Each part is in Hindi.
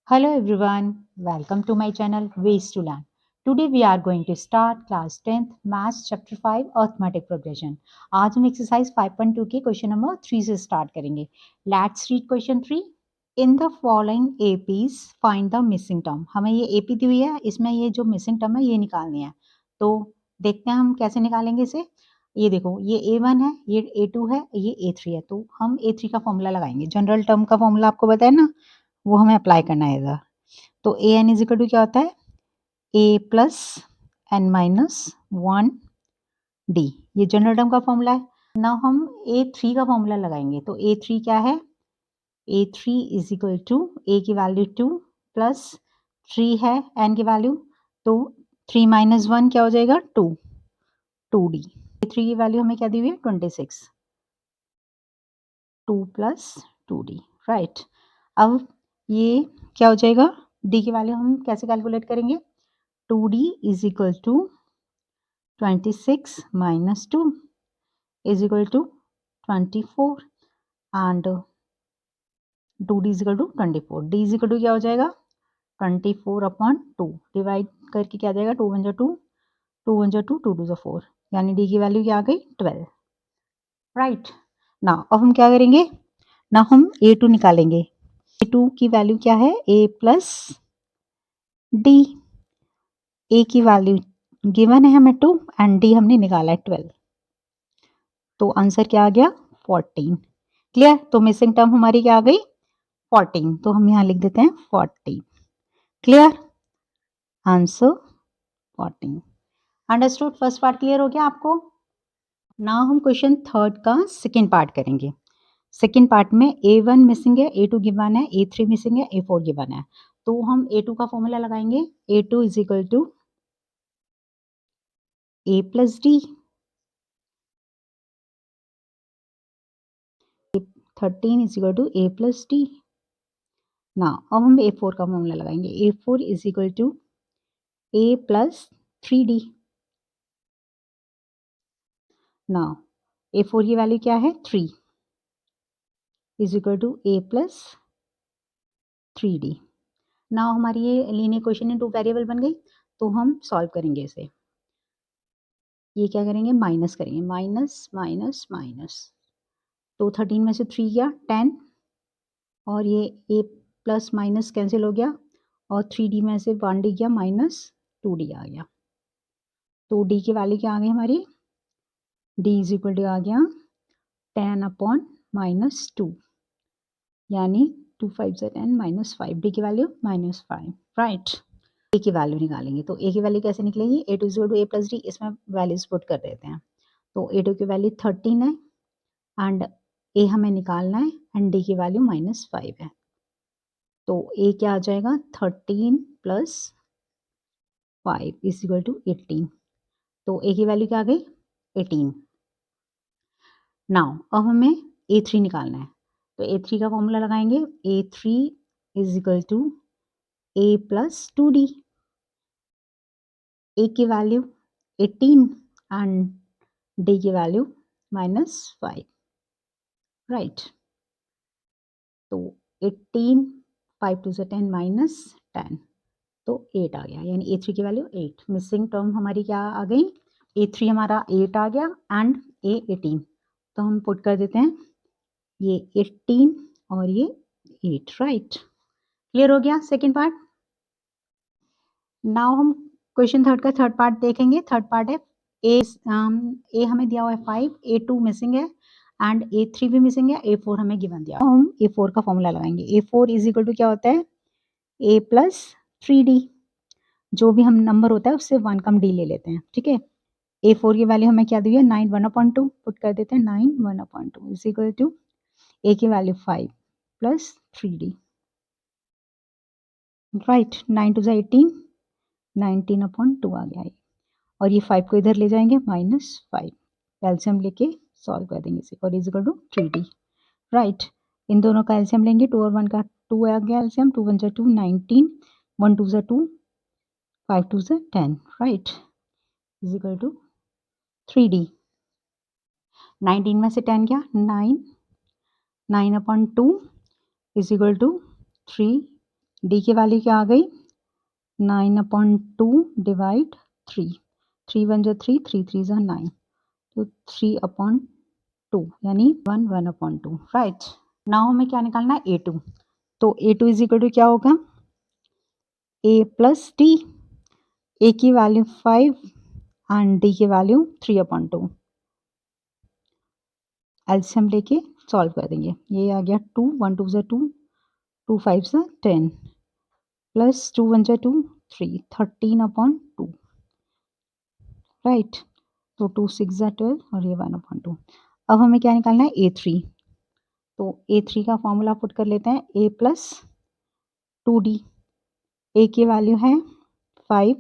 Hello everyone, welcome to my channel Ways to Learn. Today we are going to start class 10th Maths chapter 5 Arithmetic Progression. आज हम exercise 5.2 के question number 3 से start करेंगे. Let's read question 3. In the following APs find the missing term. हमें ये AP दी हुई है, इसमें ये जो missing term है ये निकालनी है. तो देखते हैं हम कैसे निकालेंगे इसे. ये देखो ये A1 है, ये A2 है, ये A3 है. तो हम A3 का फॉर्मूला लगाएंगे. जनरल टर्म का फॉर्मूला आपको पता है ना, वो हमें अप्लाई करना है इधर. तो A N is equal to क्या होता है, ए प्लस एन माइनस 1 डी. ये जनरल टर्म का फॉर्मूला है. ना हम A3 का फॉर्मूला लगाएंगे. तो A3 क्या है, A3 इज इक्वल टू ए की वैल्यू 2 प्लस 3 है एन की वैल्यू. तो 3 माइनस 1 क्या हो जाएगा 2D. A3 की वैल्यू हमें क्या दी हुई है 26. 2 प्लस 2D, राइट. अब ये क्या हो जाएगा, डी की वैल्यू हम कैसे कैलकुलेट करेंगे. 2D is equal to 26 minus 2 is equal to 24 and 2D is equal to 24. D is equal to क्या हो जाएगा 24 अपॉन 2 डिवाइड करके क्या जाएगा 2 1 2 2 1 2 2 2 4, यानी D की वैल्यू क्या आ गई 12. राइट ना, अब हम क्या करेंगे ना, हम A2 निकालेंगे. A2 की वैल्यू क्या है A प्लस D. A की वैल्यू गिवन है हमें 2 एंड D हमने निकाला है 12. तो आंसर क्या आ गया 14. क्लियर. तो मिसिंग टर्म हमारी क्या आ गई 14. तो हम यहाँ लिख देते हैं 40. Clear. Answer 14. Understood. First part clear हो गया आपको. नाउ हम क्वेश्चन थर्ड का सेकेंड पार्ट करेंगे. सेकेंड पार्ट में A1 मिसिंग है, A2 गिवन है, A3 मिसिंग है, A4 गिवन है. तो हम A2 का फॉर्मूला लगाएंगे. A2 is equal to A plus D. 13 is equal to A plus D. ना अब हम A4 का फॉर्मूला लगाएंगे. A4 is equal to A plus 3D. ना A4 की वैल्यू क्या है 3 is equal to A plus 3D. ना हमारी ये linear question in two variable बन गई. तो हम सॉल्व करेंगे इसे. ये क्या करेंगे माइनस करेंगे, माइनस माइनस माइनस. तो 13 में से 3 गया 10 और ये A प्लस माइनस कैंसिल हो गया और 3D में से 1D गया माइनस 2D आ गया. तो D की वैल्यू क्या आ गई हमारी, D इज इक्वल टू आ गया 10 अपॉन माइनस 2, यानी 2 5 से 10 माइनस 5. D की वैल्यू माइनस 5. राइट. A की वैल्यू निकालेंगे. तो A की वैल्यू कैसे निकलेगी, A2 is equal to A plus D. इसमें वैल्यूज पुट कर देते हैं. तो A2 की वैल्यू 13 है एंड A हमें निकालना है एंड D की वैल्यू माइनस 5 है. तो A क्या आ जाएगा 13 प्लस 5 इज इक्वल टू 18. तो A की वैल्यू क्या आ गई 18. नाउ अब हमें A3 निकालना है. तो A3 का फॉर्मूला लगाएंगे. A3 is equal to A plus 2D. A की वैल्यू 18 एंड D की वैल्यू माइनस 5. राइट. तो 18 5 टू से 10 माइनस 10, तो 8 आ गया, यानी A3 की वैल्यू 8. मिसिंग टर्म हमारी क्या आ गई, A3 हमारा 8 आ गया एंड A 18. तो हम पुट कर देते हैं ये 18 और ये 8. राइट. क्लियर हो गया सेकेंड पार्ट. नाउ हम क्वेश्चन थर्ड का थर्ड पार्ट देखेंगे. थर्ड पार्ट है ए हमें दिया हुआ है 5, A2 मिसिंग है एंड A3 भी मिसिंग है, A4 हमें गिवन दिया. हम A4 का फॉर्मूला लगाएंगे. A4 इज इक्वल टू क्या होता है A प्लस 3D. जो भी हम नंबर होता है उससे 1 कम D ले लेते हैं. ठीक है. A4 की वैल्यू हमें क्या दी है 9 1/2. पुट कर देते हैं 9 1/2 इज इक्वल टू A की वैल्यू 5 प्लस 3D. राइट. 9 2 18, 19/2 आ गया है. और ये 5 को इधर ले जाएंगे माइनस 5. एलसीएम लेके सॉल्व कर देंगे इसे और is equal to 3D. Right. इन दोनों का एलसीएम लेंगे. 2 और 1 का 2 आ गया LCM. 2 1 2 19, 1 2 2 5 2 10. Right. Is equal to 3D. 19 में से 10 गया 9, 9/2 इज इक्वल टू 3 डी की वैल्यू क्या आ गई 9/2 डिवाइड 3, 3 1 जा 3, 3 3 जा 9, तो 3/2 यानी 1/2, राइट। नाउ हमें क्या निकालना है A2, तो A2 इज इक्वल टू क्या होगा A प्लस डी, ए की वैल्यू 5 एंड डी की वैल्यू 3/2, एलसीएम लेके सॉल्व कर देंगे। ये आ गया 2, 1 2 जा 2, 2 5 जा 10 प्लस 2 1 जा 2, 3, 13/2, राइट। तो 2 6 जा 12 और ये 1/2। अब हमें क्या निकालना है A3, तो A3 का फॉर्मूला पुट कर लेते हैं A प्लस 2D, A की वैल्यू है 5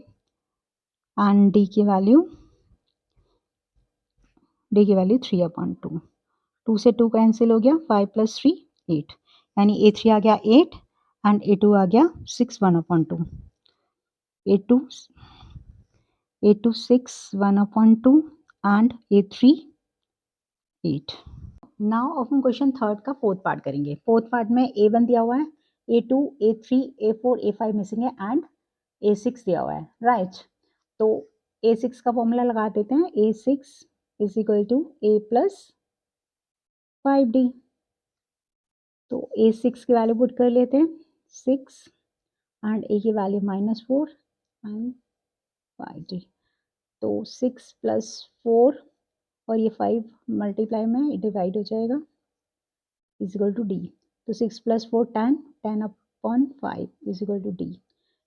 एंड D की वैल्यू 3/2, 2 से 2 कैंसिल हो गया, 5 प्लस 3 8, यानी A3 आ गया 8 एंड A2 आ गया 6 1/2, A2 6 1/2 एंड A3 8। नाउ अब हम क्वेश्चन थर्ड का फोर्थ पार्ट करेंगे। फोर्थ पार्ट में A1 दिया हुआ है, A2 A3 A4 A5 missing है एंड A6 दिया हुआ है, राइट। तो A6 का फॉर्मूला लगा देते हैं, A6 is equal to A plus 5D। तो A6 की वैल्यू पुट कर लेते हैं 6 एंड A की वैल्यू -4 एंड 5D। तो 6 प्लस 4 और ये 5 मल्टीप्लाई में डिवाइड हो जाएगा इज इक्वल टू डी। तो 6 plus 4 10, 10/5 is equal to D,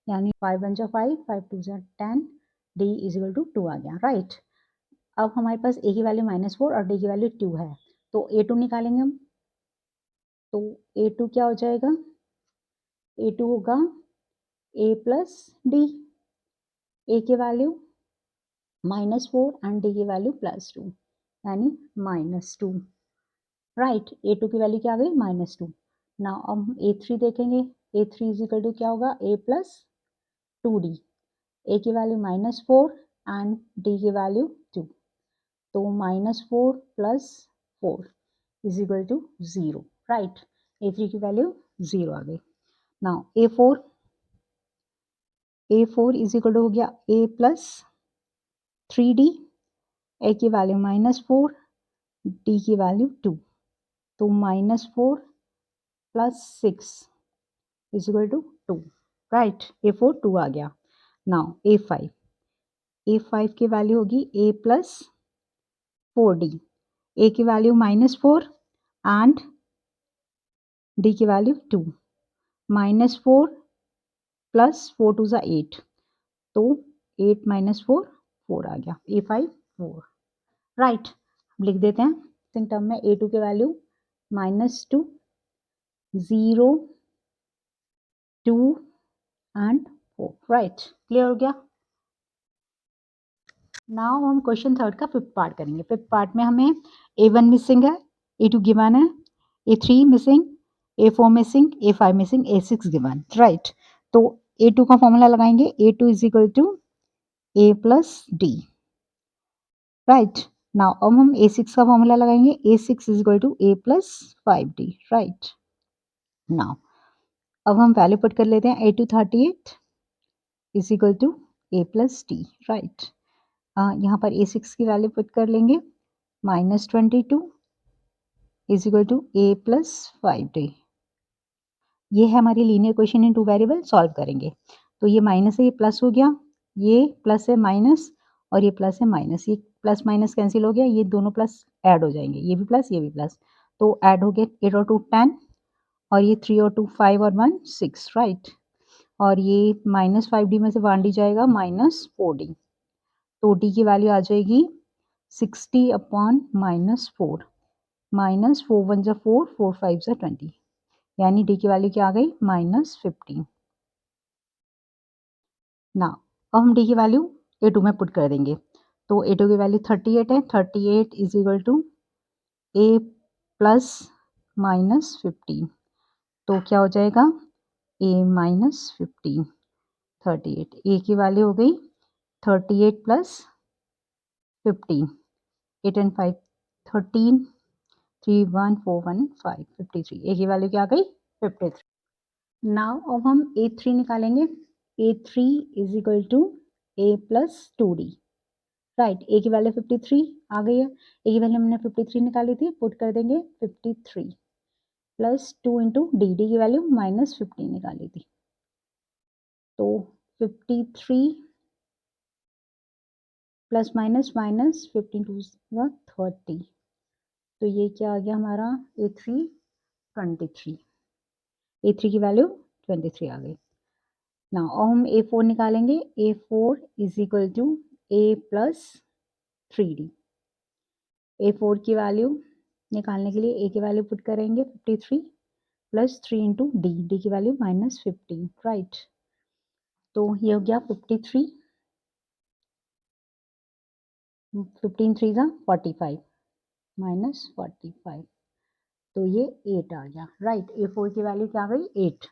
यानी 5 1 जा 5, 5 2 जा 10, डी इज इक्वल टू 2 आ गया, राइट। अब हमारे पास ए की वैल्यू -4 और डी की वैल्यू 2 है, तो A2 निकालेंगे हम। तो A2 क्या हो जाएगा, A2 होगा A प्लस डी, ए की वैल्यू -4 एंड डी की वैल्यू +2, यानी -2, राइट। A2 की वैल्यू क्या आ गई -2। नाउ हम A3 देखेंगे, A3 इज इक्वल टू क्या होगा A प्लस 2D, ए की वैल्यू -4 एंड डी की वैल्यू 2, तो -4 plus 4 is equal to 0, right. A3 की वैल्यू 0 आ गई। Now A4 is equal to हो गया A प्लस 3D, ए की वैल्यू -4, डी की वैल्यू 2, तो -4 plus 6 is equal to 2, right. A4 2 आ गया। नाउ A5 की वैल्यू होगी A प्लस 4D, ए की वैल्यू -4 एंड डी की वैल्यू 2, -4 प्लस 4 2 ज़ा 8, तो 8 -4 4 आ गया, A5 4, राइट। लिख देते हैं इन टर्म में A2 की वैल्यू -2 0 2 एंड 4, राइट। क्लियर हो गया। नाउ हम क्वेश्चन थर्ड का फिफ्थ पार्ट करेंगे। फिफ्थ पार्ट में हमें A1 मिसिंग है, A2 गिवन है, A3 missing, A4 missing, A5 missing, A6 given, right. तो A2 का फॉर्मूला लगाएंगे, A2 is equal to A plus D, right. Now अब हम A6 का फॉर्मूला लगाएंगे, A6 is equal to A plus 5D, right. Now अब हम वैल्यू पुट कर लेते हैं, A2 38 is equal to A plus D, right. यहाँ पर A6 की वैल्यू पुट कर लेंगे, -22 is equal to A plus 5D। ये है हमारी linear equation in two variable, solve करेंगे। तो ये माइनस है, ये प्लस हो गया, ये प्लस है माइनस और ये प्लस है माइनस, ये प्लस माइनस कैंसिल हो गया, ये दोनों प्लस ऐड हो जाएंगे, ये भी प्लस ये भी प्लस, तो ऐड हो गया 8 और 2 10 और ये 3 और 2 5 और 1 6, राइट। और ये -5D में से 1D जाएगा -4D, तो D की वैल्यू आ जाएगी 60/-4, -4 1 जा 4, 4 5 जा 20, यानी D की वैल्यू क्या आ गई -15। ना अब हम D की वैल्यू A2 में पुट कर देंगे, तो A2 की वैल्यू 38 है, 38 is equal to A plus -15, तो क्या हो जाएगा A -15, 38, A की वैल्यू हो गई 38 प्लस 15, 8 एंड 5 13, 3 1 4 1 5 53, A की वैल्यू क्या आ गई 53। नाउ अब हम A3 निकालेंगे। A3 is equal to A plus 2D, right. A की वैल्यू 53 आ गई है। ए की वैल्यू हमने 53 निकाली थी, पुट कर देंगे 53 प्लस 2 इंटू डी, डी की वैल्यू -15 निकाली थी, तो 53 प्लस माइनस माइनस 15 टू 30, तो ये क्या आ गया हमारा A3 23, A3 की वैल्यू 23 आ गई। ना और हम A4 निकालेंगे। A4 is equal to A plus 3D। A4 की वैल्यू निकालने के लिए A की वैल्यू पुट करेंगे 53 प्लस 3 इंटू डी, डी की वैल्यू -15, राइट। तो ये हो गया 53, 15 3 ज़ा 45 -45, तो ये 8 आ गया, राइट। A4 की वैल्यू क्या आ गई 8।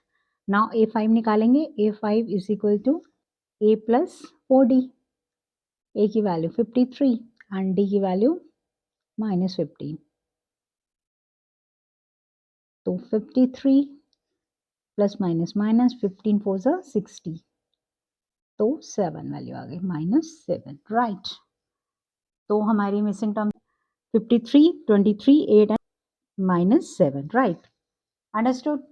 नाउ A5 निकालेंगे। A5 is equal to A plus 4D। A की वैल्यू 53 एंड D की वैल्यू -15, तो 53 प्लस माइनस माइनस 15 4 ज़ा 60, तो 7 वैल्यू आ गई -7, राइट। तो हमारी missing term 53, 23, 8 and -7, right. Understood.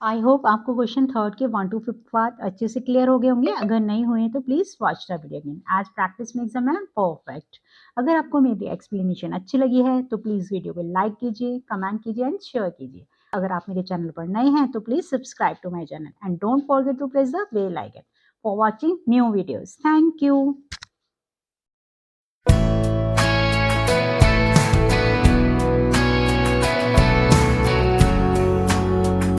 I hope आपको क्वेश्चन थर्ड के 1 to 5 पार्ट अच्छे से क्लियर हो गए होंगे। अगर नहीं हुए तो please watch the video again. आज प्रैक्टिस में एग्जाम है परफेक्ट। अगर आपको मेरी एक्सप्लेनेशन अच्छी लगी है तो प्लीज़ वीडियो को लाइक कीजिए, कमेंट कीजिए एंड शेयर कीजिए। अगर आप मेरे चैनल पर नए हैं तो please subscribe to my channel and don't forget to press the bell icon for watching new videos. Thank you.